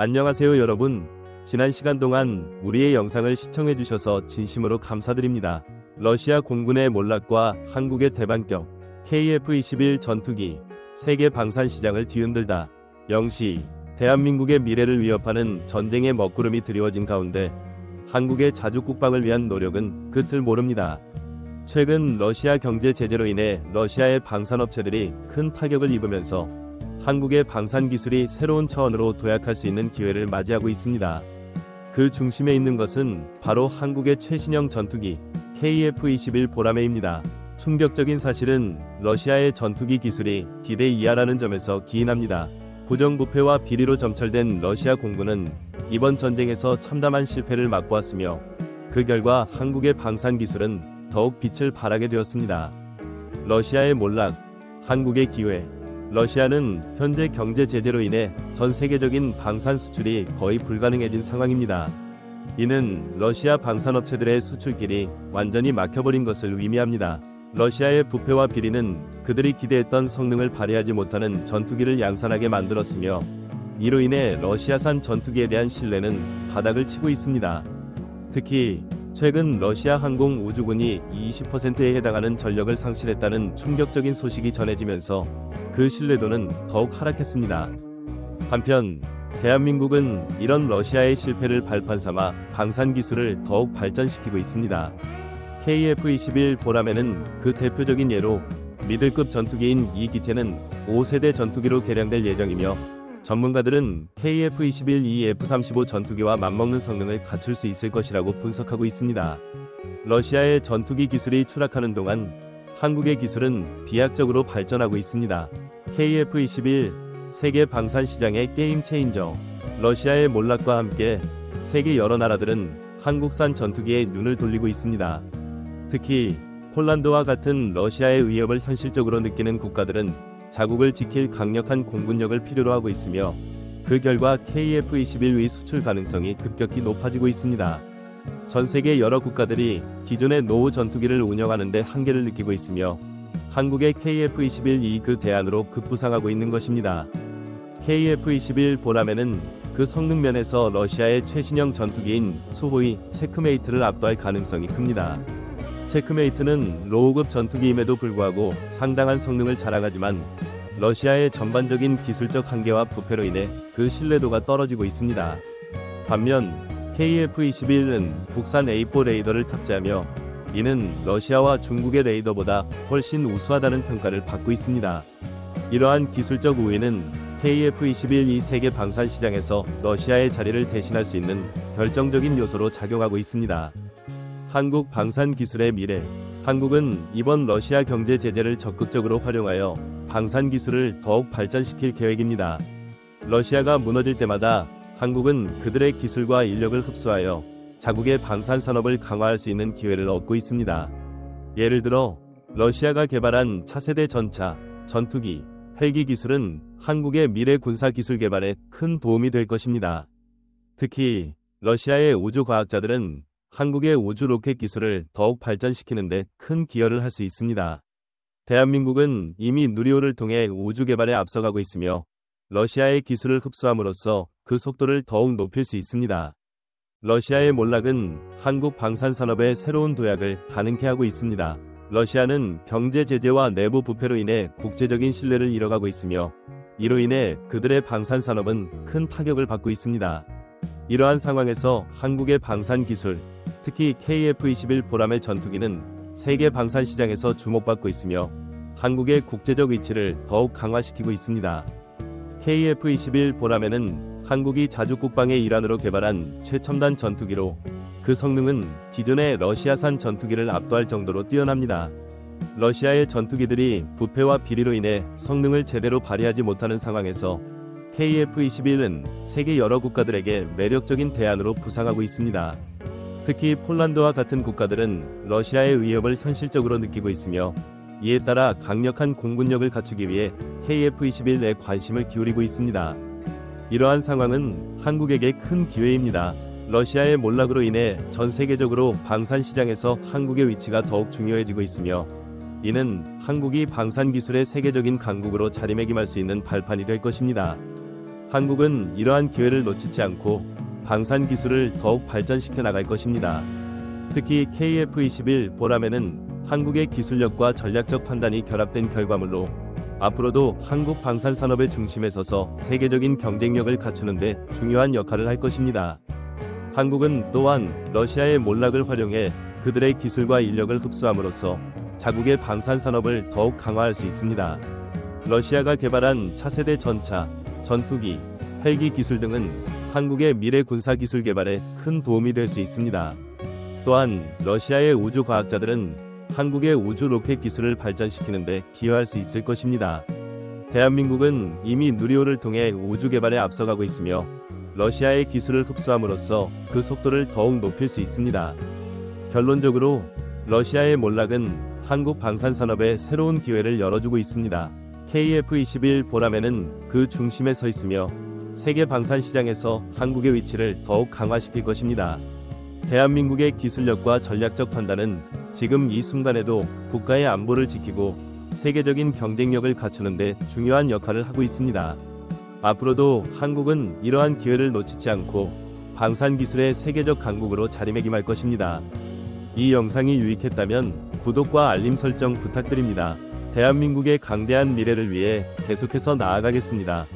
안녕하세요 여러분. 지난 시간 동안 우리의 영상을 시청해주셔서 진심으로 감사드립니다. 러시아 공군의 몰락과 한국의 대반격 KF-21 전투기 세계 방산 시장을 뒤흔들다. 영시 대한민국의 미래를 위협하는 전쟁의 먹구름이 드리워진 가운데 한국의 자주 국방을 위한 노력은 끝을 모릅니다. 최근 러시아 경제 제재로 인해 러시아의 방산업체들이 큰 타격을 입으면서 한국의 방산 기술이 새로운 차원으로 도약할 수 있는 기회를 맞이하고 있습니다. 그 중심에 있는 것은 바로 한국의 최신형 전투기 KF-21 보라매입니다. 충격적인 사실은 러시아의 전투기 기술이 기대 이하라는 점에서 기인합니다. 부정부패와 비리로 점철된 러시아 공군은 이번 전쟁에서 참담한 실패를 맛보았으며 그 결과 한국의 방산 기술은 더욱 빛을 발하게 되었습니다. 러시아의 몰락, 한국의 기회. 러시아는 현재 경제 제재로 인해 전 세계적인 방산 수출이 거의 불가능해진 상황입니다. 이는 러시아 방산업체들의 수출길이 완전히 막혀버린 것을 의미합니다. 러시아의 부패와 비리는 그들이 기대했던 성능을 발휘하지 못하는 전투기를 양산하게 만들었으며 이로 인해 러시아산 전투기에 대한 신뢰는 바닥을 치고 있습니다. 특히 최근 러시아 항공우주군이 20%에 해당하는 전력을 상실했다는 충격적인 소식이 전해지면서 그 신뢰도는 더욱 하락했습니다. 한편 대한민국은 이런 러시아의 실패를 발판 삼아 방산 기술을 더욱 발전시키고 있습니다. KF-21 보라매는 그 대표적인 예로 미들급 전투기인 이 기체는 5세대 전투기로 개량될 예정이며 전문가들은 KF-21이 F-35 전투기와 맞먹는 성능을 갖출 수 있을 것이라고 분석하고 있습니다. 러시아의 전투기 기술이 추락하는 동안 한국의 기술은 비약적으로 발전하고 있습니다. KF-21 세계 방산 시장의 게임 체인저. 러시아의 몰락과 함께 세계 여러 나라들은 한국산 전투기에 눈을 돌리고 있습니다. 특히 폴란드와 같은 러시아의 위협을 현실적으로 느끼는 국가들은 자국을 지킬 강력한 공군력을 필요로 하고 있으며 그 결과 KF-21의 수출 가능성이 급격히 높아지고 있습니다. 전 세계 여러 국가들이 기존의 노후 전투기를 운영하는 데 한계를 느끼고 있으며 한국의 KF-21이 그 대안으로 급부상하고 있는 것입니다. KF-21 보라매는 그 성능 면에서 러시아의 최신형 전투기인 수호의 체크메이트를 압도할 가능성이 큽니다. 체크메이트는 로우급 전투기임에도 불구하고 상당한 성능을 자랑하지만 러시아의 전반적인 기술적 한계와 부패로 인해 그 신뢰도가 떨어지고 있습니다. 반면 KF-21은 국산 A4 레이더를 탑재하며 이는 러시아와 중국의 레이더보다 훨씬 우수하다는 평가를 받고 있습니다. 이러한 기술적 우위는 KF-21이 세계 방산 시장에서 러시아의 자리를 대신할 수 있는 결정적인 요소로 작용하고 있습니다. 한국 방산 기술의 미래. 한국은 이번 러시아 경제 제재를 적극적으로 활용하여 방산 기술을 더욱 발전시킬 계획입니다. 러시아가 무너질 때마다 한국은 그들의 기술과 인력을 흡수하여 자국의 방산 산업을 강화할 수 있는 기회를 얻고 있습니다. 예를 들어 러시아가 개발한 차세대 전차, 전투기, 헬기 기술은 한국의 미래 군사 기술 개발에 큰 도움이 될 것입니다. 특히 러시아의 우주 과학자들은 한국의 우주 로켓 기술을 더욱 발전시키는 데 큰 기여를 할 수 있습니다. 대한민국은 이미 누리호를 통해 우주 개발에 앞서가고 있으며 러시아의 기술을 흡수함으로써 그 속도를 더욱 높일 수 있습니다. 러시아의 몰락은 한국 방산 산업의 새로운 도약을 가능케 하고 있습니다. 러시아는 경제 제재와 내부 부패로 인해 국제적인 신뢰를 잃어가고 있으며 이로 인해 그들의 방산 산업은 큰 타격을 받고 있습니다. 이러한 상황에서 한국의 방산 기술, 특히 KF-21 보라매 전투기는 세계 방산 시장에서 주목받고 있으며 한국의 국제적 위치를 더욱 강화시키고 있습니다. KF-21 보라매는 한국이 자주 국방의 일환으로 개발한 최첨단 전투기로 그 성능은 기존의 러시아산 전투기를 압도할 정도로 뛰어납니다. 러시아의 전투기들이 부패와 비리로 인해 성능을 제대로 발휘하지 못하는 상황에서 KF-21은 세계 여러 국가들에게 매력적인 대안으로 부상하고 있습니다. 특히 폴란드와 같은 국가들은 러시아의 위협을 현실적으로 느끼고 있으며 이에 따라 강력한 공군력을 갖추기 위해 KF-21에 관심을 기울이고 있습니다. 이러한 상황은 한국에게 큰 기회입니다. 러시아의 몰락으로 인해 전 세계적으로 방산 시장에서 한국의 위치가 더욱 중요해지고 있으며 이는 한국이 방산 기술의 세계적인 강국으로 자리매김할 수 있는 발판이 될 것입니다. 한국은 이러한 기회를 놓치지 않고 방산 기술을 더욱 발전시켜 나갈 것입니다. 특히 KF-21 보람에는 한국의 기술력과 전략적 판단이 결합된 결과물로 앞으로도 한국 방산 산업의 중심에 서서 세계적인 경쟁력을 갖추는 데 중요한 역할을 할 것입니다. 한국은 또한 러시아의 몰락을 활용해 그들의 기술과 인력을 흡수함으로써 자국의 방산 산업을 더욱 강화할 수 있습니다. 러시아가 개발한 차세대 전차, 전투기, 헬기 기술 등은 한국의 미래 군사 기술 개발에 큰 도움이 될 수 있습니다. 또한 러시아의 우주 과학자들은 한국의 우주 로켓 기술을 발전시키는 데 기여할 수 있을 것입니다. 대한민국은 이미 누리호를 통해 우주 개발에 앞서가고 있으며 러시아의 기술을 흡수함으로써 그 속도를 더욱 높일 수 있습니다. 결론적으로 러시아의 몰락은 한국 방산 산업에 새로운 기회를 열어주고 있습니다. KF-21 보람에는 그 중심에 서 있으며 세계 방산 시장에서 한국의 위치를 더욱 강화시킬 것입니다. 대한민국의 기술력과 전략적 판단은 지금 이 순간에도 국가의 안보를 지키고 세계적인 경쟁력을 갖추는 데 중요한 역할을 하고 있습니다. 앞으로도 한국은 이러한 기회를 놓치지 않고 방산 기술의 세계적 강국으로 자리매김할 것입니다. 이 영상이 유익했다면 구독과 알림 설정 부탁드립니다. 대한민국의 강대한 미래를 위해 계속해서 나아가겠습니다.